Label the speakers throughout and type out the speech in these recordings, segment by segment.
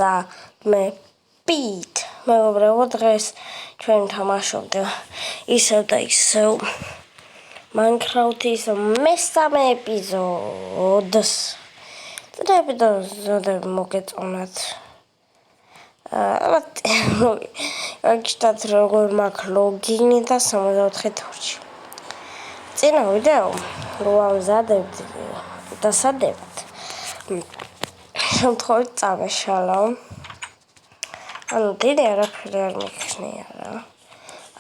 Speaker 1: და მე პით მეგობრებო დღეს ჩვენ თამაშობთ ისევ და ისევ Minecraft-ის მესამე ეპიზოდს. და ეპიზოდები მოგეწონათ. აგჭდათ როგორ მაქვს ლოგინი და 64 თორჩი. წინა ვიდეო ვამზადებთ და სადებთ. შემთხვევით წამეშალა. ანუ დიდი არაფერი არ მიქნია რა.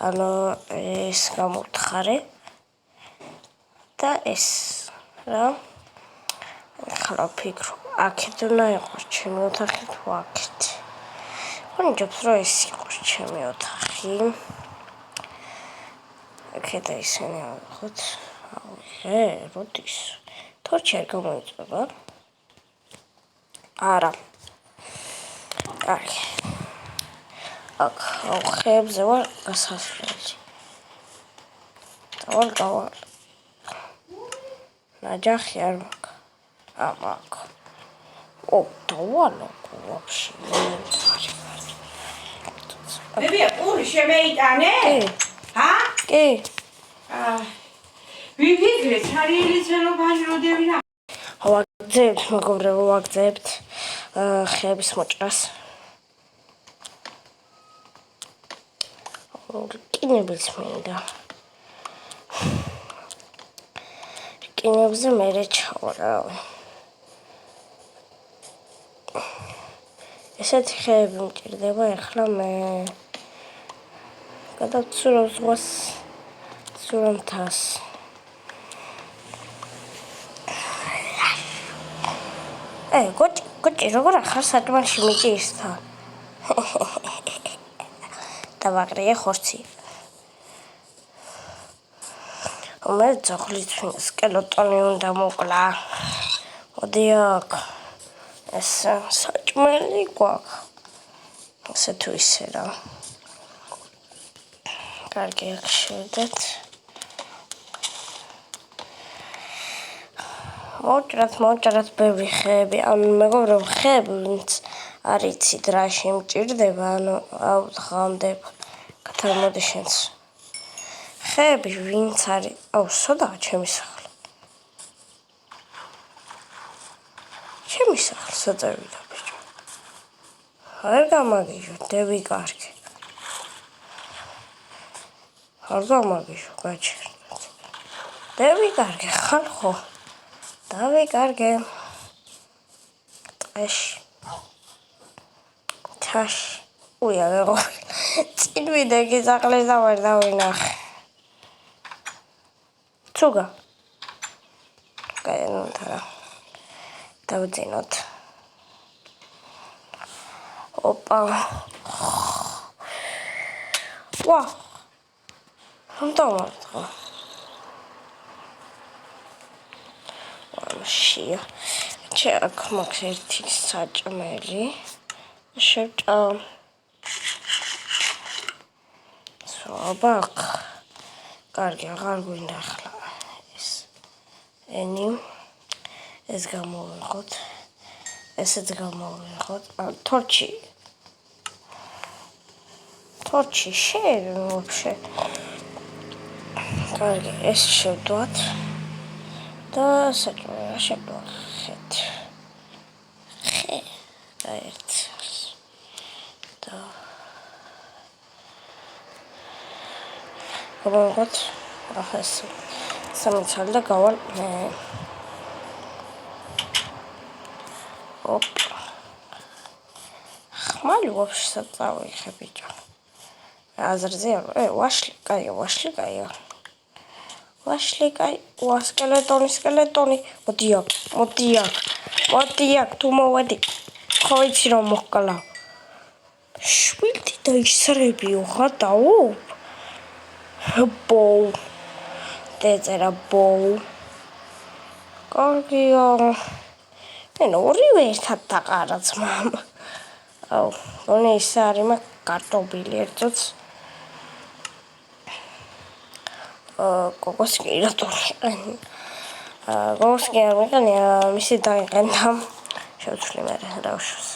Speaker 1: ანუ ეს გამოვთხარე და ეს რა. ახლა ფიქრობ, აქეთ უნდა იყოს ჩემი ოთახი თუ აქეთ. მგონიჯობს რომ ეს იყოს ჩემი ოთახი. აქეთ ისინი ავიღოთ. როდის? თორჩი არ გამოიწვება. არა. კარგი. აქ ხეებზე ვარ გასასვლელი. დავალ. ნაჯახი არ მაქვს. მაქვს. დავალო ვაფშე.
Speaker 2: ბებია, პური შემეიტანე? ჰა?
Speaker 1: კი.
Speaker 2: ვიფიქრე, ცარიელი ცელოფანი როდევინა?
Speaker 1: ვაგზავნებთ, მეგობრებო, ვაგზავნებთ ხეების მოჭრას. რკინებიც მინდა. რკინებზე მერე ჩავარავ. ესეთი ხეები მჭირდება ახლა მე. გადავცურავ ზღვას, ცურავ მთას. გოჭი, როგორ ახარ საჭმელში მიჭირსთა? დავაღრიე ხორცი. მე ძაღლით სკელეტონი უნდა მოკლა. მოდი აქ. ეს საჭმელი გვაქვს. ასე თუ ისე რა. კარგი, აქ შევდეთ. მოჭრათ ბევრი ხეები. ანუ მეგობრებო, ხეები ვინც არ იცით რაში მჭირდება, ანუ დღამდე გათამოდი შენს. ხეები ვინც არის. სოდაა ჩემი სახლი. ჩემი სახლი საწევიდა ბიჭო. არ გამაგიჟო, დევი კარგი. არ გამაგიჟო, გაჩერდეთ. დევი კარგი, ხარ ხო? დავიკარგე. ტყეში. თაში. აღეღო. წინ ვიდეგი ძაღლის და ვერ დავინახე. ცუგა. კაინოთარა. დავძინოთ. ოპა. ვა. ხომტომარტყო. შია. აქ მაქვს ერთი საჭმელი. შევჭამ. სვაბაკ. კარგი, აღარ გვინდა ახლა ეს. ეს გამოვიღოთ. ესეც გამოვიღოთ. თორჩი შენ ვაფშე. კარგი, ეს შევდვათ. და საჭმელი შევდვახეთ. და ერთ. და გამოვიღოთ. ეს სამიცალი და გავალ მე. ხმალი ვაფშე საწავიღე ბიჭო. აზრზე ვაშლი კაია. ვაშლი კაი. სკელეტონი. მოდი აქ. თუ მოვედი. ხო იცი რომ მოჰკლა. შვილი და ისრებიო ხატაო. ბოუ. წერა ბოუ. კარგია. ორივე ერთად დაყარა ძმამ. გონი ის არის მაგ კარტოფილი ერთოც. გოგოს კი რატომ გოგოს კი არ მიყენია მისი დაიყენდა. შევცვლი მე დავშვას.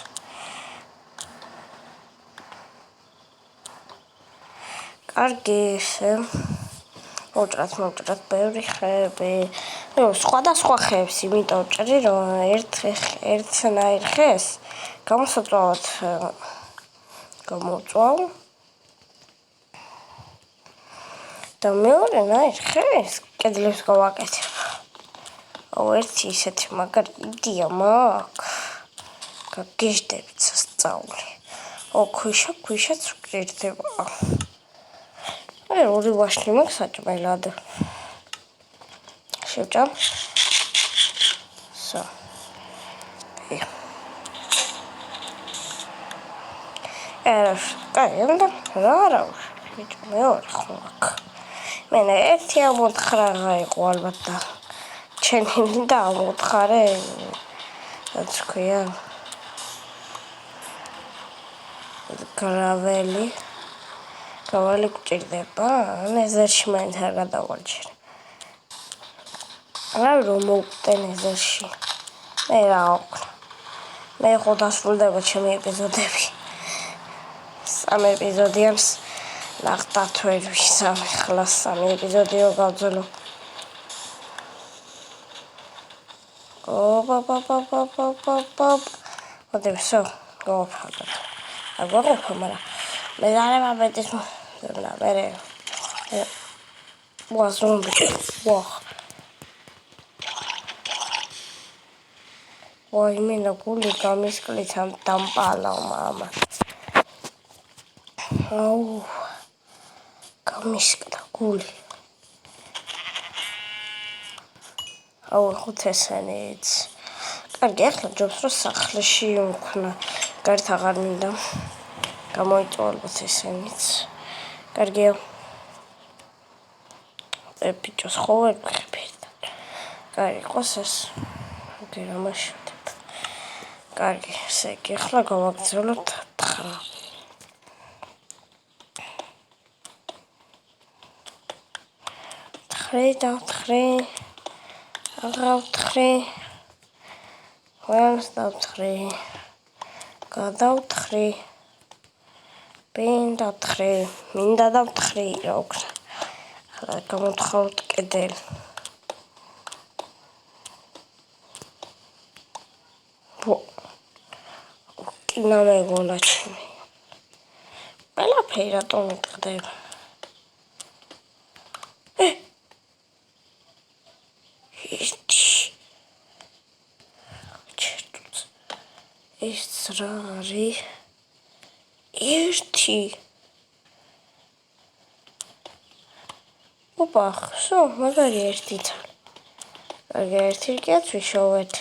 Speaker 1: კარგი ისე მოჭრათ ბევრი ხეები. სხვადასხვა ხეებს, იმიტომ ჭრი რომ ერთნაირ ხეს გამოსაწვავად გამოწვავ და მეორენაირ ხეს კედლებს გავაკეთებ. ერთი ისეთი მაგარი იდეა მაქვს. გაგიჟდებით სასწაული. ქვიშაც ვკირდება. ორი ვაშლი მაქვს საჭმელად. შევჭამ. სა. რა ბიჭო მეორე ხო აქ. მე ერთი ამოთხარა იყო ალბათ და ჩემი და ამოთხარე რაც ქვია გრაველი გჭირდება ეზერში მაინც არ გადავალჭირ რა რომ მოვკდენ ეზერში მე რა აქვს მე ხო დასრულდება ჩემი ეპიზოდები 3 ეპიზოდიანს ნახტათ ვერ ვისამ ახლა 3 ეპიზოდიო გავძელო მოდი ვსო გავაფრთხილებ აგვაყოფა მაგრამ მე არა მაბედის და მე ვაზრობ ვაი მე გული გამისკლით ამ დამპალავ მამა აუ გამისკდა გული აუ ხუთესენიც კარგი ახლა ჯობს რომ სახლში ვქნა გარეთ აღარ მინდა გამოიწვალოთ ესენიც კარგია ბიჭოს ხო ვერ ვხებერდა კარგი ყოს ეს რა მაშინ კარგი ესე იგი ახლა გავაგრძელოთ 9 დავთხრი აღავთხრი ყველს დავთხრი გადავთხრი ბენ დავთხრი მინდა დავთხრი რა აქვს ახლა გამოთხოვთ კედელი კინა მეგონა ჩემი ყველაფერი რატომ მიტყდება ეს რა არის ერთი ოპა ხო მაგარი ერთი კარგი ერთი რკიაც ვიშოვეთ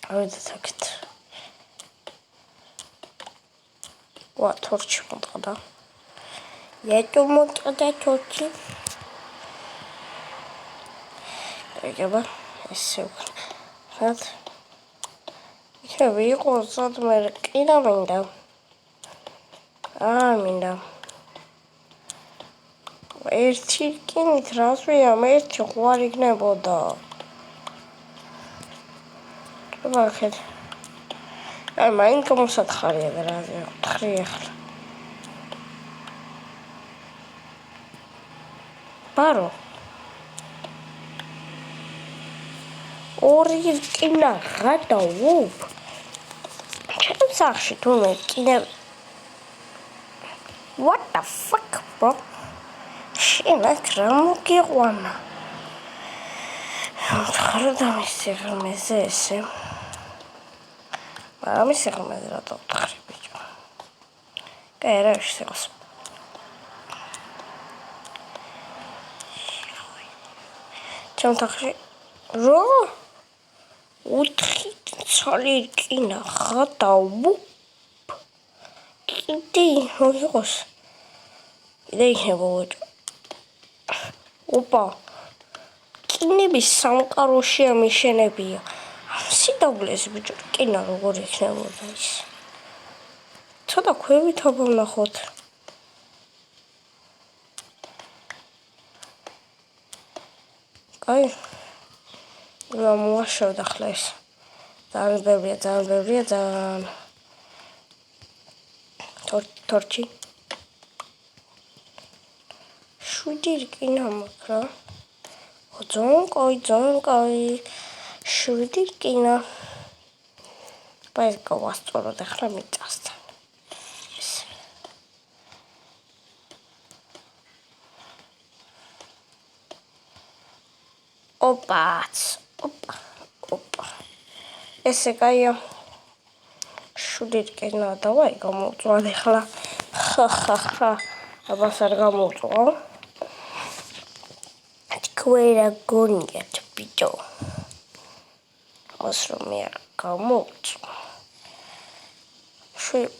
Speaker 1: ავედით აქეთ ვა თორჩი მომწყდა jetto მომწყდა თორჩი ეგება ესე ვქნათ ვიყო სადმე კინა მინდა მინდა ერთი რკინით რას ვიამ ერთი ხო არ იქნებოდა ვახეთ აი მაინც გამოსათხარია და რაზე ვთხრი ახლა ბარო ორი რკინა გადავობ სახში თუმე კიდე what the fuck bro შენ აქ რა მოგიყვანა ხარ დამისი ღმეზე ესე ამის ღმეზე რატო ვთხრი ბიჭო კაი რა შეგოს ჩემთახში რო უთხი ცალი რკინა გადავობ კიდე მოიღოს კიდე იქნება ოპა რკინების სამყაროში ამიშენებია სიდავლეს ბიჭო რკინა როგორ იქნებოდა ის ცოტა ქვევით ვნახოთ კაი რა მოაშორდა ახლა ეს ძალიან ბევრია ძალიან თორჩი. შვიდი რკინა მაქვს რა. ძონკოი. შვიდი რკინა. Поэтому васწოროთ ახლა მიწასთან. Опа. ესე კაია. შვიდი რკინა დავაი გამოვწვან ახლა. ხა. აბას არ გამოვწვა. თქვენ გონიათ ბიჭო. ასრომ მე არ გამოვწვა.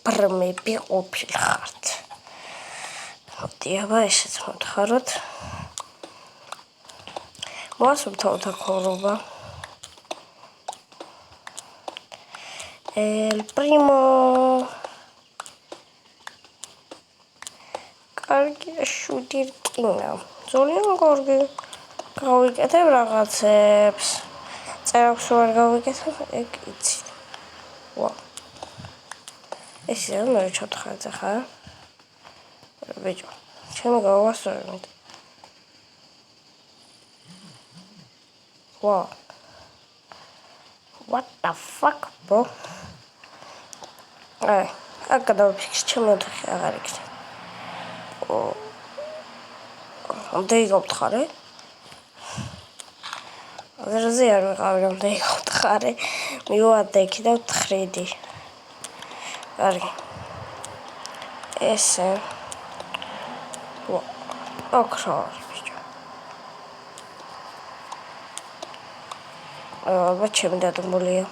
Speaker 1: ბრმები ყოფილხართ. მოდი აბა ესეც მოთხაროთ. მოასწრებთ ოთახორობა. El primo. კარგი შვიდი რკინა. ძალიან კარგი. გავიკეთებ რაღაცებს. წერაქვს ვერ გავიკეთებ, ეგ იცით. ვა. ეს რა ჩოთხართ ახლა? ბიჭო, ჩემი გავასწორებ. ვა. What the fuck, bro? აქ გადავიფიქრე, ჩემი ოთახი აღარ იქნება. ამდენი გავთხარე. აზერზე არ ვიყავი, ამდენი გავთხარე. მივადა იქიდან ვთხრიდი. კარგი. ესე. ოქრო, ბიჭო. აბა ჩემი დადუმბულია.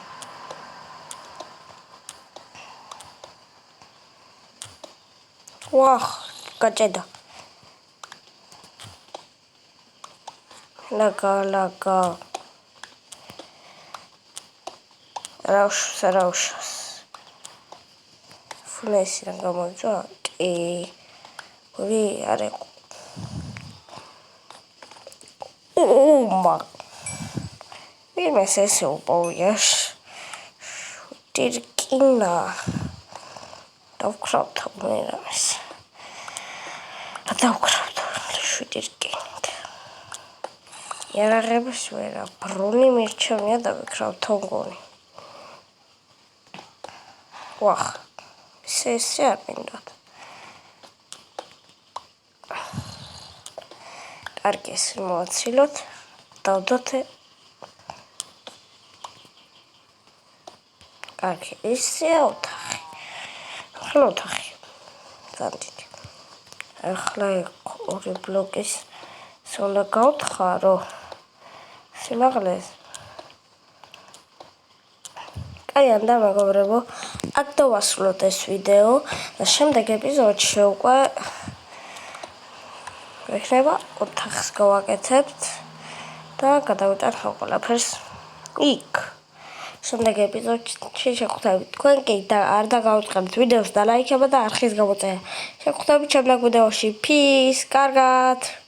Speaker 1: ვახ, გაჭედა. ლაგა. რაუშს. ფლესიდან გამოიწვა? კი. ორი არ იყო. ომა. ვინმეს ესე უპოვია? შვიდი რკინა. დავკრავთ ამერას. დავკრავთ შვიდი რკინა. იარაღებს ვერა. ბრუნი მირჩევნია და ვიკრავ თონგონი. ვახ. ესე არ მინდათ. კარგი ეს მოვაცილოთ. დავდოთ. კარგი, ესე ოთახი. ახლა ოთახი. ზანდით. ახლა ორი ბლოკის სოლა გავთხარო. სიმაღლეს. კაი, ანდა მეგობრებო, აქ დავასრულოთ ეს ვიდეო და შემდეგ ეპიზოდში უკვე ვექნება ოთახს გავაკეთებთ და გადავიტანხავ ყველაფერს იქ. შემდეგ ეპიზოდში შეგხვდებით თქვენ კი და არ დაგაუწყებთ ვიდეოს და ლაიქება და არხის გამოწერა. შეგხვდებით შემდეგ ვიდეოში. Peace, კარგად.